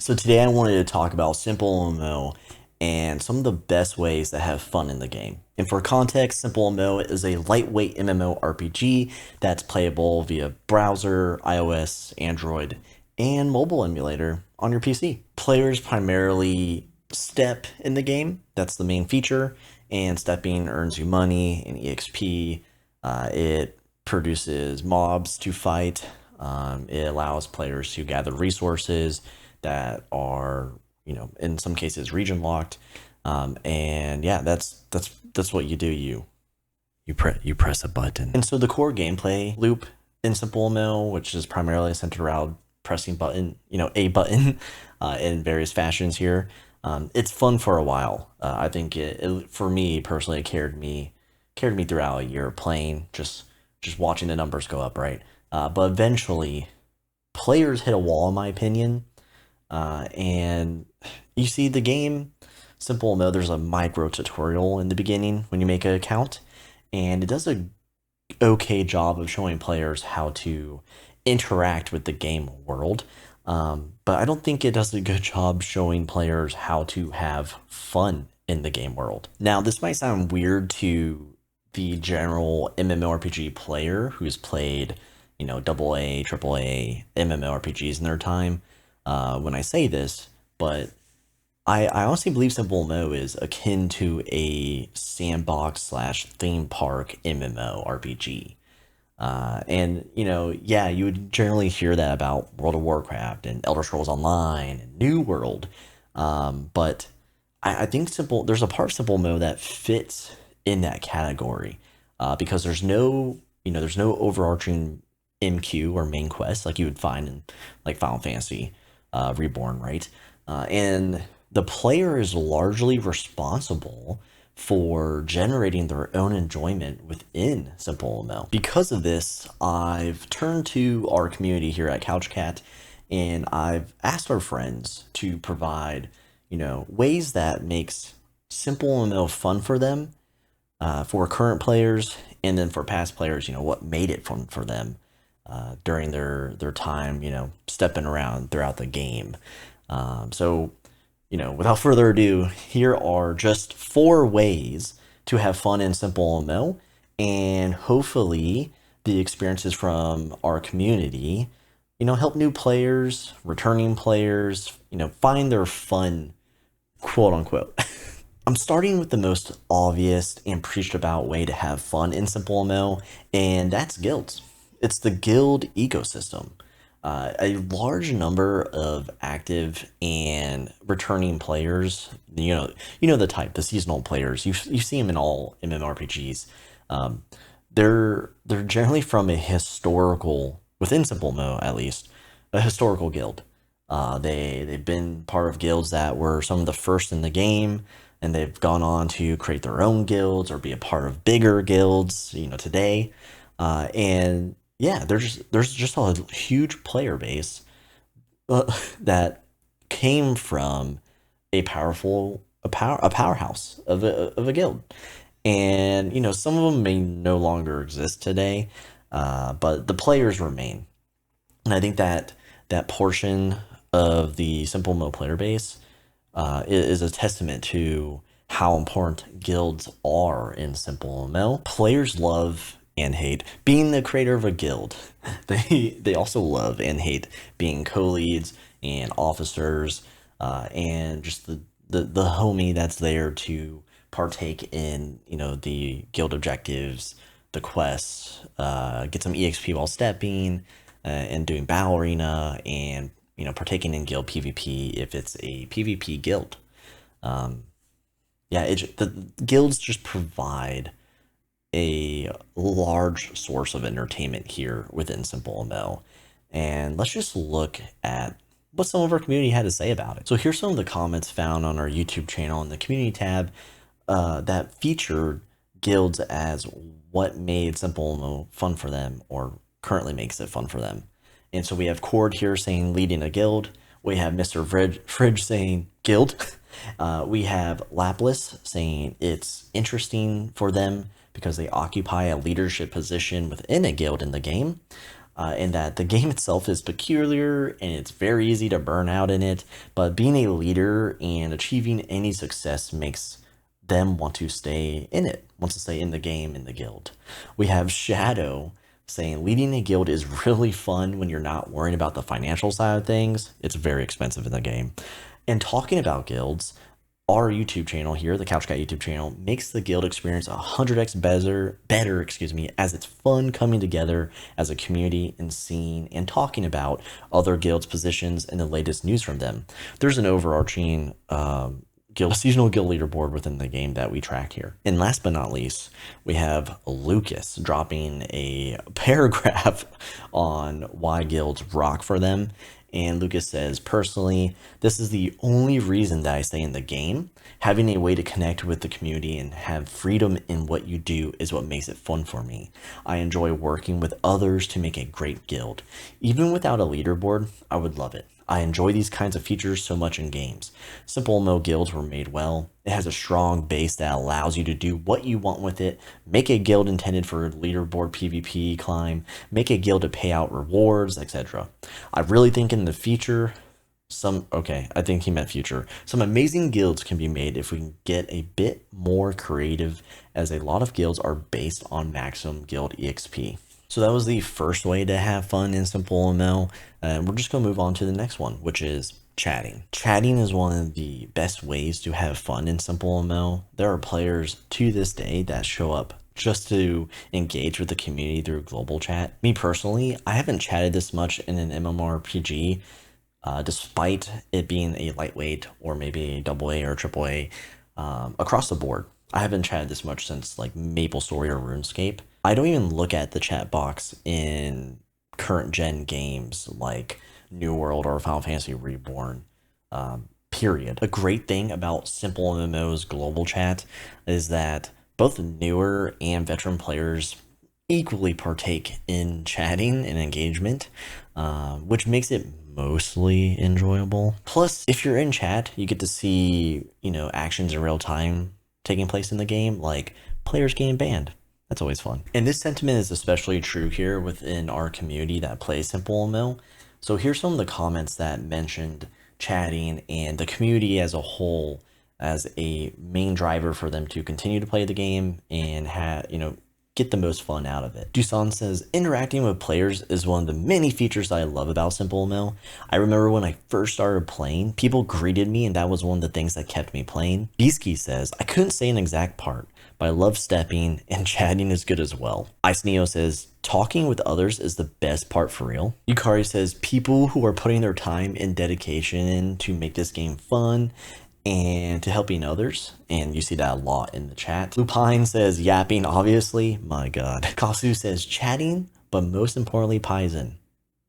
So today I wanted to talk about SimpleMMO and some of the best ways to have fun in the game. And for context, SimpleMMO is a lightweight MMORPG that's playable via browser, iOS, Android, and mobile emulator on your PC. Players primarily step in the game, that's the main feature, and stepping earns you money and EXP. It produces mobs to fight. It allows players to gather resources that are, in some cases region locked. And yeah, that's what you do. You press a button. And so the core gameplay loop in SimpleMMO, which is primarily centered around pressing a button in various fashions here. It's fun for a while. I think it for me personally, it carried me throughout a year playing, just watching the numbers go up, right? But eventually, players hit a wall, in my opinion, and you see the game. SimpleMMO, there's a micro tutorial in the beginning when you make an account, and it does a okay job of showing players how to interact with the game world. But I don't think it does a good job showing players how to have fun in the game world. Now, this might sound weird to the general MMORPG player who's played, AA, AAA MMORPGs in their time when I say this, but I honestly believe SimpleMMO is akin to a sandbox slash theme park MMORPG. And yeah, you would generally hear that about World of Warcraft and Elder Scrolls Online and New World. But I think there's a part of SimpleMMO that fits in that category because there's no overarching MQ or main quest like you would find in like Final Fantasy Reborn, right? And the player is largely responsible for generating their own enjoyment within SimpleMMO. Because of this, I've turned to our community here at CouchCat, and I've asked our friends to provide, ways that makes SimpleMMO fun for them, for current players, and then for past players, what made it fun for them during their time, stepping around throughout the game. So without further ado, here are just 4 ways to have fun in SimpleMMO, and hopefully the experiences from our community, help new players, returning players, find their fun, quote unquote. I'm starting with the most obvious and preached about way to have fun in SimpleMMO, and that's guilds. It's the guild ecosystem. A large number of active and returning players, the type, the seasonal players. You see them in all MMORPGs. They're generally from a historical, within SimpleMMO at least, a historical guild. They've been part of guilds that were some of the first in the game, and they've gone on to create their own guilds or be a part of bigger guilds, today. And yeah, there's just a huge player base that came from a powerhouse of a guild, and some of them may no longer exist today, but the players remain, and I think that portion of the SimpleMMO player base is a testament to how important guilds are in SimpleMMO. Players love and hate being the creator of a guild. They also love and hate being co-leads and officers, and just the homie that's there to partake in the guild objectives, the quests, get some EXP while stepping, and doing battle arena, and partaking in guild PvP if it's a PvP guild. Yeah, the guilds just provide a large source of entertainment here within SimpleMMO. And let's just look at what some of our community had to say about it. So here's some of the comments found on our YouTube channel in the community tab that featured guilds as what made SimpleMMO fun for them, or currently makes it fun for them. And so we have Cord here saying leading a guild. We have Mr. Fridge saying guild. We have Lapless saying it's interesting for them because they occupy a leadership position within a guild in the game. in that the game itself is peculiar and it's very easy to burn out in it, but being a leader and achieving any success makes them want to stay in it, wants to stay in the game, in the guild. We have Shadow saying leading a guild is really fun when you're not worrying about the financial side of things. It's very expensive in the game. And talking about guilds, our YouTube channel here, the Couch Cat YouTube channel, makes the guild experience 100x better, as it's fun coming together as a community and seeing and talking about other guilds' positions and the latest news from them. There's an overarching seasonal guild leaderboard within the game that we track here. And last but not least, we have Lucas dropping a paragraph on why guilds rock for them. And Lucas says, personally, this is the only reason that I stay in the game. Having a way to connect with the community and have freedom in what you do is what makes it fun for me. I enjoy working with others to make a great guild. Even without a leaderboard, I would love it. I enjoy these kinds of features so much in games. SimpleMMO guilds were made well. It has a strong base that allows you to do what you want with it. Make a guild intended for leaderboard PvP climb. Make a guild to pay out rewards, etc. I really think in the future, I think he meant future. Some amazing guilds can be made if we can get a bit more creative, as a lot of guilds are based on maximum guild EXP. So that was the first way to have fun in SimpleMMO, and we're just going to move on to the next one, which is chatting. Chatting is one of the best ways to have fun in SimpleMMO. There are players to this day that show up just to engage with the community through global chat. Me personally, I haven't chatted this much in an MMORPG, despite it being a lightweight or maybe a AA or AAA across the board. I haven't chatted this much since like MapleStory or RuneScape. I don't even look at the chat box in current gen games like New World or Final Fantasy Reborn, period. A great thing about SimpleMMO's global chat is that both newer and veteran players equally partake in chatting and engagement, which makes it mostly enjoyable. Plus, if you're in chat, you get to see, actions in real time taking place in the game, like players getting banned. That's always fun. And this sentiment is especially true here within our community that plays SimpleMMO. So here's some of the comments that mentioned chatting and the community as a whole as a main driver for them to continue to play the game and get the most fun out of it. Dusan says, interacting with players is one of the many features that I love about SimpleMMO. I remember when I first started playing, people greeted me and that was one of the things that kept me playing. Beasky says, I couldn't say an exact part, but I love stepping and chatting is good as well. Ice Neo says, talking with others is the best part for real. Yukari says, people who are putting their time and dedication in to make this game fun and to helping others, and you see that a lot in the chat. Lupine says yapping, obviously. My god. Kasu says chatting, but most importantly Paizen.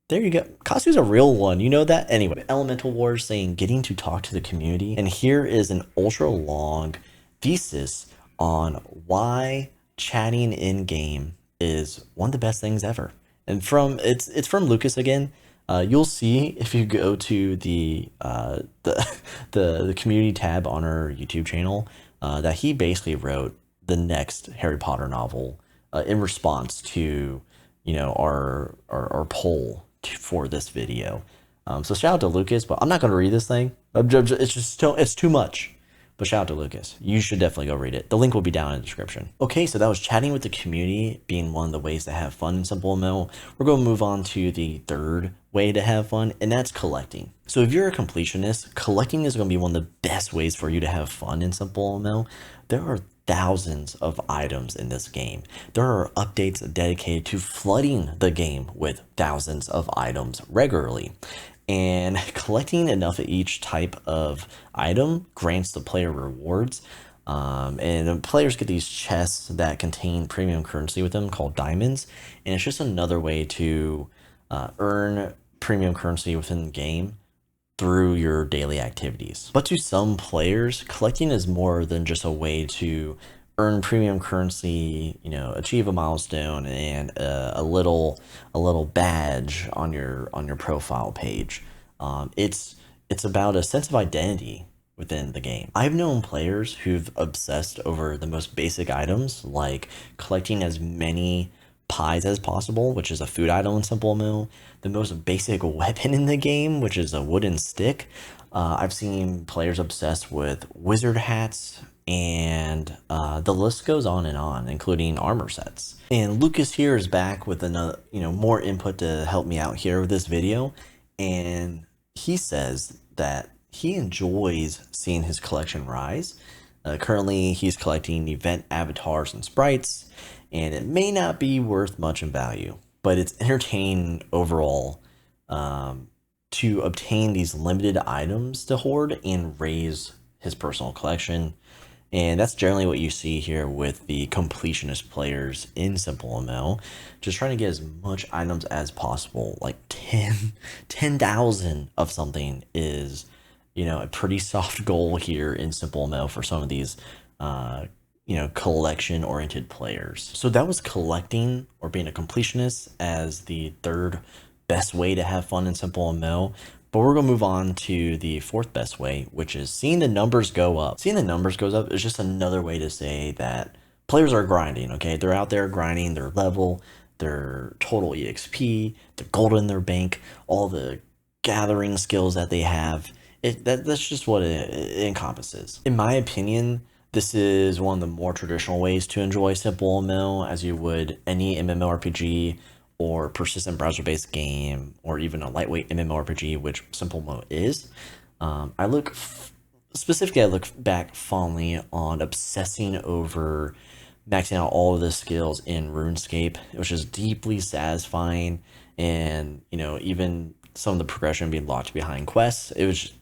There you go. Kasu's a real one, you know that? Anyway, Elemental Wars saying getting to talk to the community, and here is an ultra long thesis on why chatting in game is one of the best things ever. And it's from Lucas again. You'll see if you go to the community tab on our YouTube channel that he basically wrote the next Harry Potter novel in response to our poll for this video. So shout out to Lucas, but I'm not going to read this thing. It's too much. But shout out to Lucas. You should definitely go read it. The link will be down in the description. Okay, so that was chatting with the community being one of the ways to have fun in SimpleMMO. We're going to move on to the third way to have fun, and that's collecting. So if you're a completionist, collecting is going to be one of the best ways for you to have fun in SimpleMMO. There are thousands of items in this game. There are updates dedicated to flooding the game with thousands of items regularly. And collecting enough of each type of item grants the player rewards. And players get these chests that contain premium currency with them called diamonds. And it's just another way to earn premium currency within the game through your daily activities. But to some players, collecting is more than just a way to earn premium currency, achieve a milestone and a little badge on your profile page. It's about a sense of identity within the game. I've known players who've obsessed over the most basic items, like collecting as many pies as possible, which is a food item in SimpleMMO, the most basic weapon in the game, which is a wooden stick. I've seen players obsessed with wizard hats, and the list goes on, including armor sets. And Lucas here is back with another, more input to help me out here with this video, and he says that he enjoys seeing his collection rise. Currently, he's collecting event avatars and sprites, and it may not be worth much in value, but it's entertaining overall to obtain these limited items to hoard and raise his personal collection. And that's generally what you see here with the completionist players in SimpleMMO, just trying to get as much items as possible. Like 10,000 of something is, a pretty soft goal here in SimpleMMO for some of these, collection oriented players. So that was collecting or being a completionist as the third best way to have fun in SimpleMMO. But we're going to move on to the fourth best way, which is seeing the numbers go up. Seeing the numbers goes up is just another way to say that players are grinding, okay? They're out there grinding their level, their total EXP, the gold in their bank, all the gathering skills that they have. That's just what it encompasses. In my opinion, this is one of the more traditional ways to enjoy SimpleMMO, as you would any MMORPG or persistent browser-based game, or even a lightweight MMORPG, which SimpleMMO is. I look back fondly on obsessing over maxing out all of the skills in RuneScape, which is deeply satisfying, and even some of the progression being locked behind quests. It was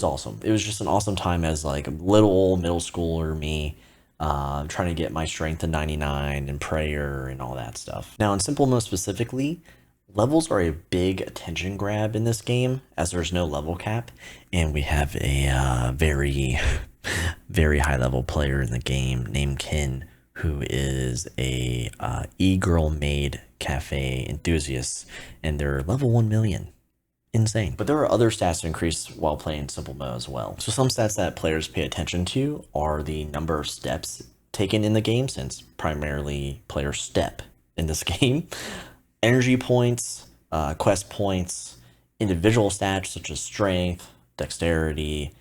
awesome. It was just an awesome time as like a little old middle schooler me. Trying to get my strength to 99 and prayer and all that stuff. Now in SimpleMMO specifically, levels are a big attention grab in this game, as there's no level cap, and we have a very, very high level player in the game named Ken, who is a e-girl maid cafe enthusiast, and they're level 1 million. Insane. But there are other stats to increase while playing SimpleMMO as well. So some stats that players pay attention to are the number of steps taken in the game, since primarily players step in this game, energy points, quest points, individual stats such as strength, dexterity,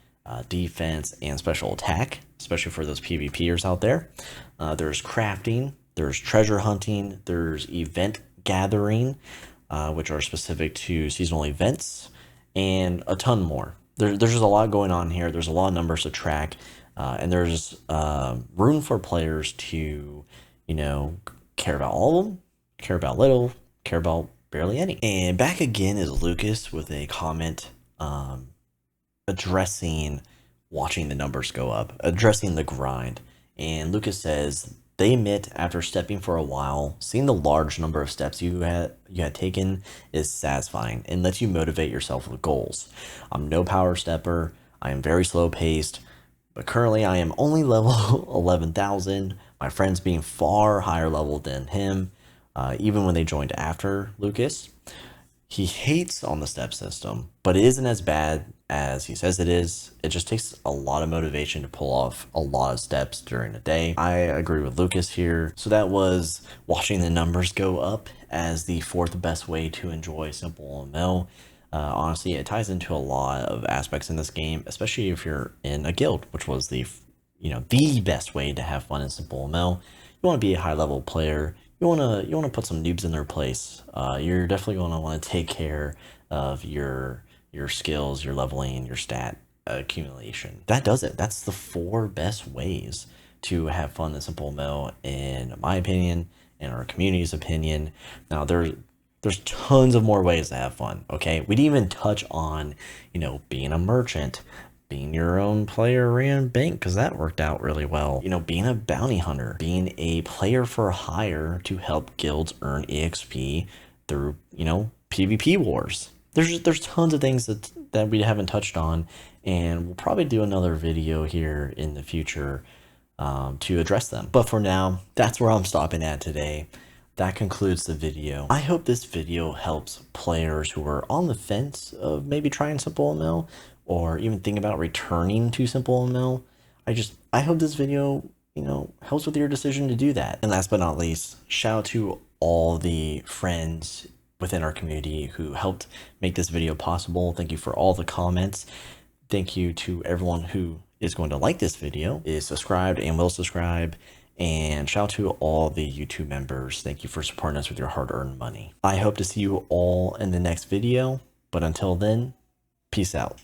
defense, and special attack, especially for those PvPers out there. There's crafting, there's treasure hunting, there's event gathering, which are specific to seasonal events, and a ton more. There's just a lot going on here. There's a lot of numbers to track, and there's room for players to, care about all of them, care about little, care about barely any. And back again is Lucas with a comment addressing watching the numbers go up, addressing the grind. And Lucas says, they admit after stepping for a while, seeing the large number of steps you had taken is satisfying and lets you motivate yourself with goals. I'm no power stepper, I am very slow paced, but currently I am only level 11,000, my friends being far higher level than him, even when they joined after Lucas. He hates on the step system, but it isn't as bad as he says it is. It just takes a lot of motivation to pull off a lot of steps during a day. I agree with Lucas here. So that was watching the numbers go up as the fourth best way to enjoy SimpleMMO. Honestly, it ties into a lot of aspects in this game, especially if you're in a guild, which was the best way to have fun in SimpleMMO. You want to be a high level player. You want to put some noobs in their place. You're definitely going to want to take care of your skills, your leveling, your stat accumulation. That does it. That's the 4 best ways to have fun in SimpleMMO, in my opinion, in our community's opinion. Now there's tons of more ways to have fun. Okay, we didn't even touch on being a merchant, being your own player ran bank, because that worked out really well. Being a bounty hunter, being a player for hire to help guilds earn EXP through, PvP wars. There's tons of things that we haven't touched on, and we'll probably do another video here in the future to address them. But for now, that's where I'm stopping at today. That concludes the video. I hope this video helps players who are on the fence of maybe trying SimpleMMO, or even think about returning to SimpleMMO. I hope this video, helps with your decision to do that. And last but not least, shout out to all the friends within our community who helped make this video possible. Thank you for all the comments. Thank you to everyone who is going to like this video, is subscribed and will subscribe. And shout out to all the YouTube members. Thank you for supporting us with your hard-earned money. I hope to see you all in the next video. But until then, peace out.